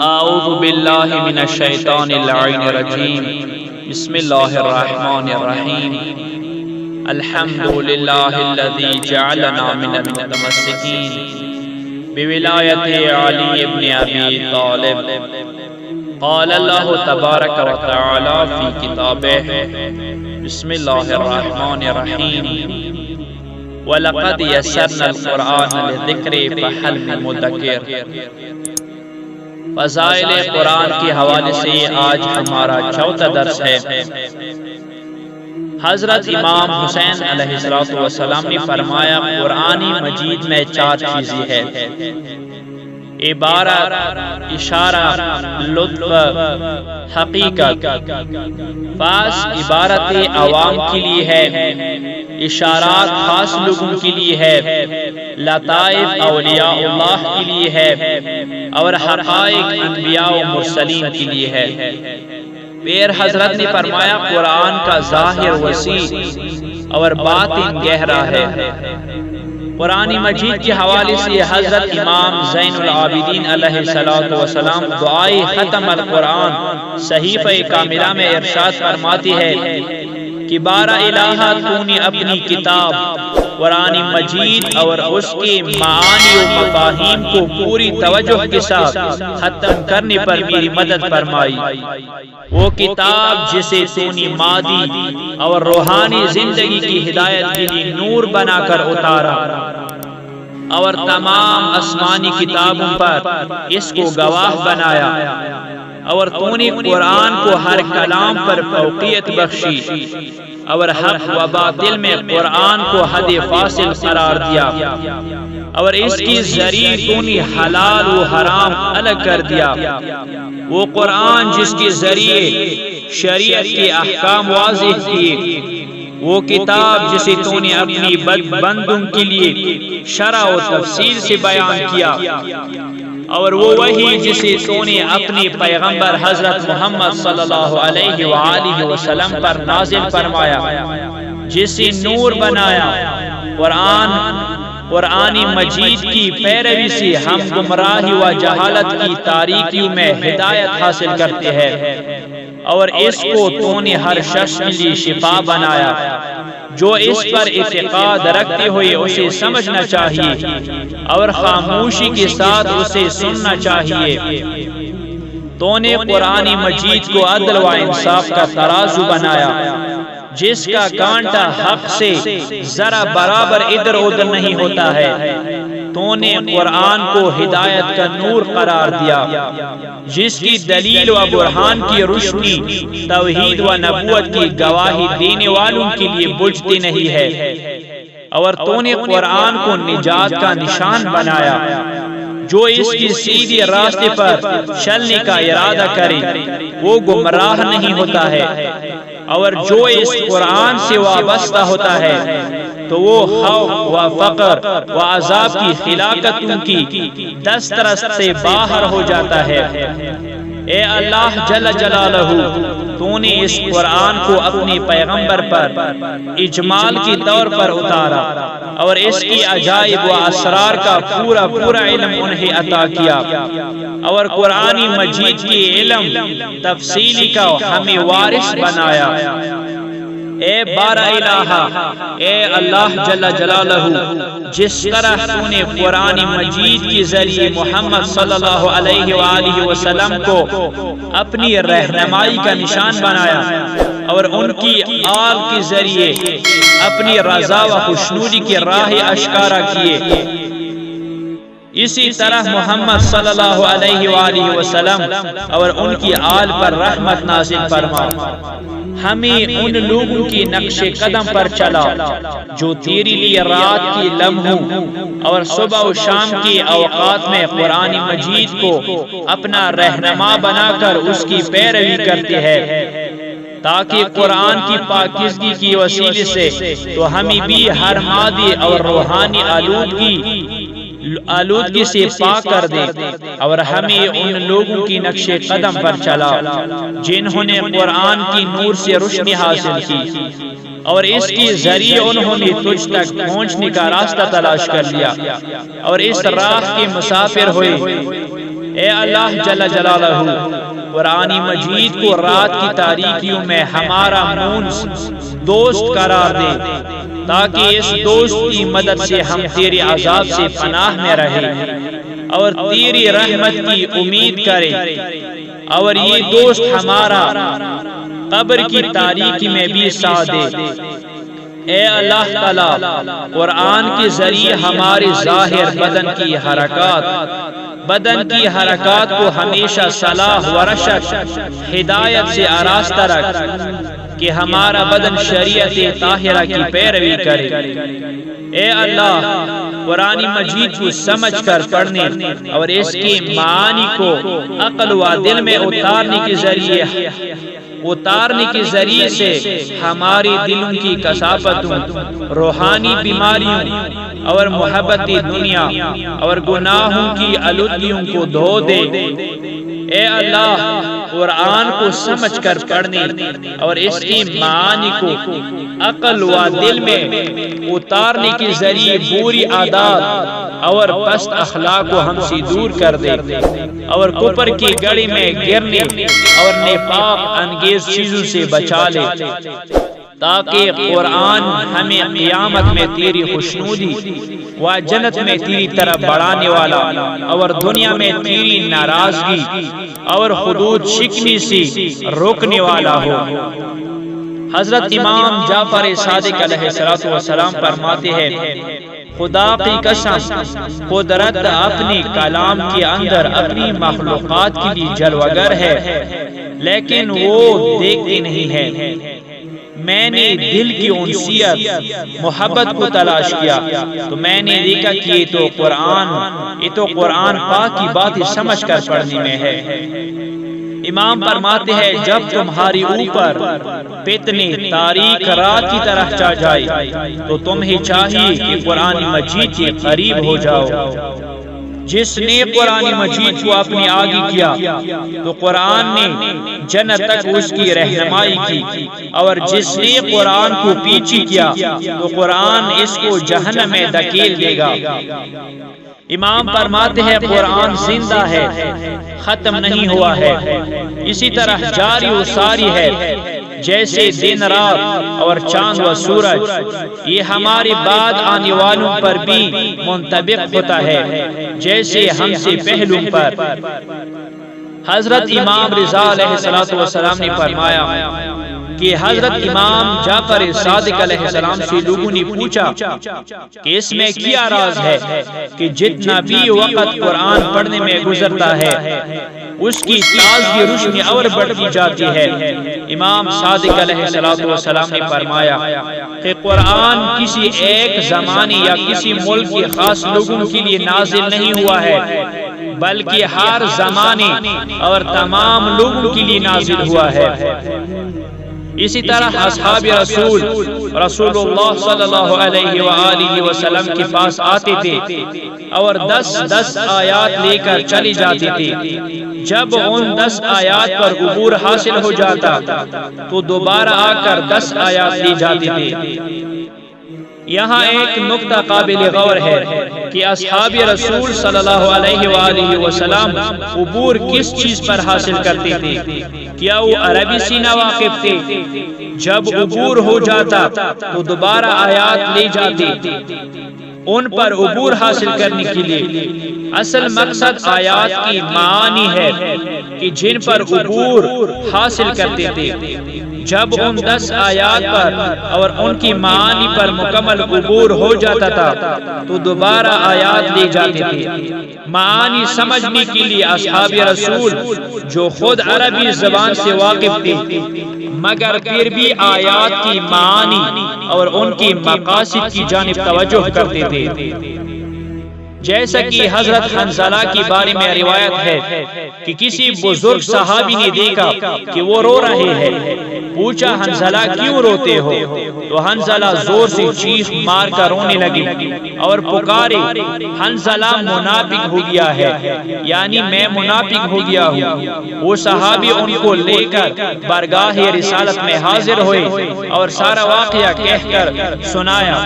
اعوذ باللہ من الشیطان اللعین الرجیم بسم اللہ الرحمن الرحیم الحمد للہ الذی جعلنا من المتمسکین بولایت علی ابن ابی طالب قال اللہ تبارک و تعالی فی کتابہ بسم اللہ الرحمن الرحیم وَلَقَدْ يَسَّرْنَا الْقُرْآنَ لِلذِّكْرِ فَهَلْ مِن مُدَّكِرٍ۔ فضائل قرآن کے حوالے سے آج ہمارا چوتھا درس ہے۔ حضرت امام حسین علیہ السلام نے فرمایا قرآن مجید میں 4 چیزیں ہیں: عبارت، اشارہ، لطف، حقیقت۔ پس عبارت عوام کے لیے ہے، اشارات خاص لوگوں کے لیے ہے، لطائف اولیاء اللہ کے لیے ہے، اور حقائق انبیاء و مرسلین کے لیے ہے۔ پھر حضرت نے فرمایا قرآن کا ظاہر وسیع اور باطن گہرا ہے۔ قرآن مجید کے حوالے سے حضرت امام زین العابدین علیہ السلام دعائے ختم القرآن صحیفہ کاملہ میں ارشاد فرماتے ہیں کہ بارہ الہ تو نے اپنی کتاب قرآن مجید اور اس کے معانی و مفاہیم کو پوری توجہ کے ساتھ ختم کرنے پر میری مدد فرمائی۔ وہ کتاب جسے تو نے مادی اور روحانی زندگی کی ہدایت کے لیے نور بنا کر اتارا، اور تمام آسمانی کتابوں پر اس کو گواہ بنایا، اور تو نے قرآن کو ہر کلام پر فوقیت بخشی، اور حق و باطل میں قرآن کو حد فاصل قرار دیا، اور اس کی ذریعے تو نے حلال و حرام الگ کر دیا۔ وہ قرآن جس کے ذریعے شریعت کے احکام واضح کیے، وہ کتاب جسے تو نے اپنی بندوں کے لیے شرح و تفصیل سے بیان کیا، اور وہ وحی جسے تو نے اپنے پیغمبر حضرت محمد صلی اللہ علیہ وآلہ وسلم پر نازل فرمایا، جسے نور بنایا۔ قرآن مجید کی پیروی سے ہم گمراہی و جہالت کی تاریکیوں میں ہدایت حاصل کرتے ہیں، اور اس کو تو نے ہر شخص کے لیے شفا بنایا۔ جو اس پر اعتقاد رکھتے ہوئے اسے سمجھنا چاہیے اور خاموشی کے ساتھ اسے سننا چاہیے۔ تو نے قرآن مجید کو عدل و انصاف کا ترازو بنایا، جس کا کانٹا حق سے ذرا برابر ادھر ادھر نہیں ہوتا ہے۔ تو نے قرآن کو ہدایت کا نور قرار دیا، جس کی دلیل و برہان کی روشنی توحید و نبوت کی گواہی دینے والوں کے لیے بجھتی نہیں ہے، اور تو نے قرآن کو نجات کا نشان بنایا۔ جو اس کی سیدھی راستے پر چلنے کا ارادہ کرے وہ گمراہ نہیں ہوتا ہے، اور جو اس قرآن سے وابستہ ہوتا ہے تو وہ خوف و فقر و عذاب کی ہلاکتوں کی دسترس سے باہر ہو جاتا ہے۔ اے اللہ جل جلالہ، تو نے اس قرآن کو اپنے پیغمبر پر اجمال کی طور پر اتارا، اور اس کی عجائب و اسرار کا پورا علم انہیں عطا کیا، اور قرآن مجید کی علم تفصیلی کا ہمیں وارث بنایا۔ اے بارہ الہ، اے اللہ جل جلالہ، جس طرح تو نے قرآن مجید کے ذریعے محمد صلی اللہ علیہ وآلہ وسلم کو اپنی رہنمائی کا نشان بنایا، اور ان کی آل کے ذریعے اپنی رضا و خوشنودی کی راہ اشکارا کیے، اسی طرح محمد صلی اللہ علیہ وآلہ وسلم اور ان کی آل پر رحمت نازل فرما۔ ہمیں ان لوگوں کی نقش قدم پر چلا جو تیری لیے رات کی لمحوں اور صبح و شام کے اوقات میں قرآن مجید کو اپنا رہنما بنا کر اس کی پیروی کرتے ہیں، تاکہ قرآن کی پاکیزگی کی وسیلے سے تو ہمیں بھی ہر مادی اور روحانی آلودگی سے پاک کر دے، اور ہمیں ان لوگوں کی نقش قدم پر چلا جنہوں نے قرآن کی نور سے روشنی حاصل کی، اور اس کے ذریعے انہوں نے تجھ تک پہنچنے کا راستہ تلاش کر لیا، اور اس راہ کے مسافر ہوئے۔ اے اللہ جل جلالہ قرآن مجید کو رات کی تاریکیوں میں ہمارا مونس دوست قرار دے، تاکہ اس دوست کی مدد سے ہم تیرے عذاب سے پناہ میں رہیں اور تیری رحمت کی امید کریں، اور یہ دوست ہمارا قبر کی تاریکی میں بھی ساتھ دے۔ اے اللہ تعالی قرآن کے ذریعے ہمارے ظاہر بدن کی حرکات کو ہمیشہ صلاح و رشد ہدایت سے آراستہ رکھ کہ ہمارا بدن شریعت طاہرہ کی پیروی کرے۔ اے اللہ قرآن مجید کو سمجھ کر پڑھنے اور اس کے معانی کو عقل و دل میں اتارنے کے ذریعے سے ہمارے دلوں کی کثافتوں، روحانی بیماریوں اور محبت دنیا اور گناہوں کی آلودگیوں کو دھو دے۔ اے اللہ قرآن کو سمجھ کر پڑھنے اور اس کی معانی کو عقل و دل میں اتارنے کے ذریعے بری عادات اور پست اخلاق کو ہم سے دور کر دے، اور کفر کی گڑی میں گرنے اور نفاق انگیز چیزوں سے بچا لے، تاکہ قرآن ہمیں قیامت میں تیری خوشنودی و جنت میں تیری طرف بڑھانے والا اور دنیا میں تیری ناراضگی اور حدود شکنی سے روکنے والا ہو۔ حضرت امام جعفر صادق علیہ السلام فرماتے ہیں، خدا کی قسم قدرت اپنی کلام کے اندر اپنی مخلوقات کے لیے جلوگر ہے، لیکن وہ دیکھتے نہیں ہے۔ میں نے دل کی انسیت محبت کو تلاش کیا تو میں نے دیکھا کہ یہ تو قرآن پاک کی باتیں سمجھ کر پڑھنے میں ہے۔ امام فرماتے ہیں، جب تمہاری اوپر فتنے تاریک رات کی طرح چا جائے تو تمہیں چاہیے کہ قرآن مجید کے قریب ہو جاؤ۔ جس نے قرآن مجید کو اپنے آگے کیا تو قرآن نے جنت تک اس کی رہنمائی کی، اور جس نے قرآن کو پیچھے کیا تو قرآن اس کو جہنم میں دھکیل دے گا۔ امام فرماتے ہیں، قرآن زندہ ہے، ختم نہیں ہوا ہے، اسی طرح جاری و ساری ہے، جیسے دن رات اور چاند و سورج، یہ ہمارے بعد آنے والوں پر بھی منطبق ہوتا ہے جیسے ہم سے پہلوں پر۔ حضرت امام رضا علیہ السلام نے فرمایا کہ حضرت امام جعفر صادق علیہ السلام سے لوگوں نے پوچھا کہ اس میں کیا راز ہے کہ جتنا بھی وقت قرآن پڑھنے میں گزرتا ہے اس کی تازگی روشنی اور بڑھتی جاتی ہے۔ امام صادق علیہ السلام نے فرمایا کہ قرآن کسی ایک زمانے یا کسی ملک کے خاص لوگوں کے لیے نازل نہیں ہوا ہے، بلکہ ہر زمانے اور تمام لوگوں کے لیے نازل ہوا ہے۔ اسی طرح اصحاب رسول اللہ صلی اللہ علیہ وآلہ وسلم کے پاس آتے تھے اور 10 آیات لے کر چلی جاتے تھے۔ جب ان 10 آیات پر عبور حاصل ہو جاتا تو دوبارہ آ کر 10 آیات لے جاتے تھے۔ یہاں ایک نقطہ قابل غور ہے کہ اصحاب رسول صلی اللہ علیہ وآلہ وسلم عبور کس چیز پر حاصل کرتے تھے؟ کیا وہ عربی سے ناواقف تھے؟ جب عبور ہو جاتا تو دوبارہ آیات لے جاتے ان پر عبور حاصل کرنے کے لیے۔ اصل مقصد آیات کی معانی ہے کہ جن پر عبور حاصل کرتے تھے، جب ان 10 آیات پر اور ان کی معانی پر مکمل عبور ہو جاتا تھا تو دوبارہ آیات لے جاتے تھے۔ معانی سمجھنے کے لیے اصحاب رسول جو خود عربی زبان سے واقف تھے مگر پھر بھی آیات کی معانی اور ان کی مقاصد کی جانب توجہ کرتے تھے۔ جیسا کہ حضرت حنظلہ کے بارے میں روایت ہے کہ کسی بزرگ صحابی نے دیکھا کہ وہ رو رہے ہیں۔ پوچھا، حنظلہ کیوں روتے ہو؟ تو حنظلہ زور سے چیخ مار کر رونے لگے اور پکارے، حنظلہ منافق ہو گیا ہے، یعنی میں منافق ہو گیا ہوں۔ وہ صحابی ان کو لے کر بارگاہ رسالت میں حاضر ہوئے اور سارا واقعہ کہہ کر سنایا۔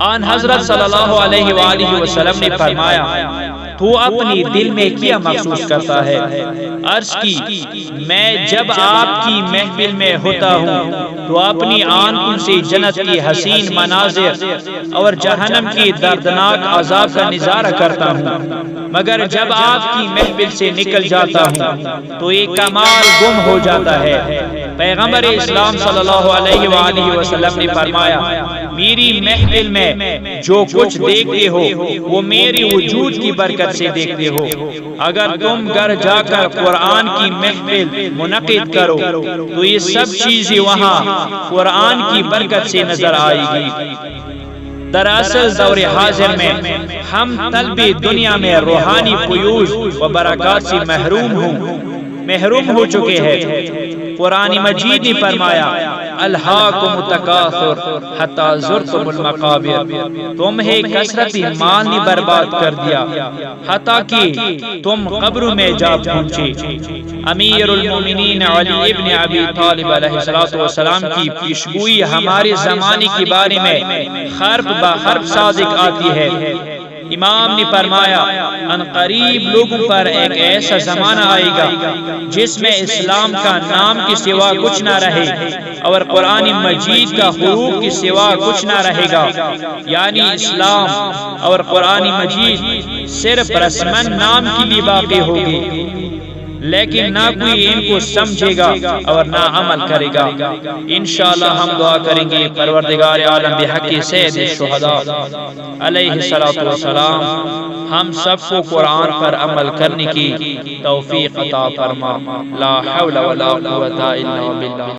آن حضرت صلی اللہ علیہ وآلہ وسلم نے فرمایا تو اپنی دل میں کیا محسوس کرتا ہے؟ عرض کی میں جب آپ کی محفل میں ہوتا ہوں تو اپنی آنکھوں سے جنت کی حسین مناظر اور جہنم کی دردناک عذاب کا نظارہ کرتا ہوں، مگر جب آپ کی محفل سے نکل جاتا ہوں تو یہ کمال گم ہو جاتا ہے۔ پیغمبر اسلام صلی اللہ علیہ وآلہ وسلم نے فرمایا میری محفل میں جو کچھ دیکھتے ہو وہ میری وجود کی برکت سے دیکھتے ہو۔ اگر تم گھر جا کر قرآن کی محفل منعقد کرو تو یہ سب چیزیں وہاں قرآن کی برکت سے نظر آئے گی۔ دراصل دور حاضر میں ہم طلب دنیا میں روحانی فیوز و برکات سے محروم ہو چکے ہیں۔ قرآن مجید نے فرمایا الہاکم التکاثر حتی زرتم المقابر، تمہیں کثرت مال نے برباد کر دیا حتیٰ کہ تم قبروں میں جا پہنچے۔ امیر المومنین علی ابن ابی طالب علیہ السلام کی پیشگوئی ہمارے زمانے کے بارے میں حرف بہ حرف صادق آتی ہے۔ امام نے فرمایا ان قریب لوگوں پر ایک ایسا زمانہ آئے گا جس میں اسلام کا نام کے سوا کچھ نہ رہے اور قرآن مجید کا حروف کے سوا کچھ نہ رہے گا، یعنی اسلام اور قرآن مجید صرف رسمن نام کے لیے باقی ہوگی، لیکن نہ کوئی ان کو سمجھے گا اور نہ عمل کرے گا۔ انشاءاللہ ہم دعا کریں گے پروردگار عالم بحق سید الشہداء علیہ السلام ہم سب کو قرآن پر عمل کرنے کی توفیق عطا فرما۔ لا حول ولا قوة الا باللہ۔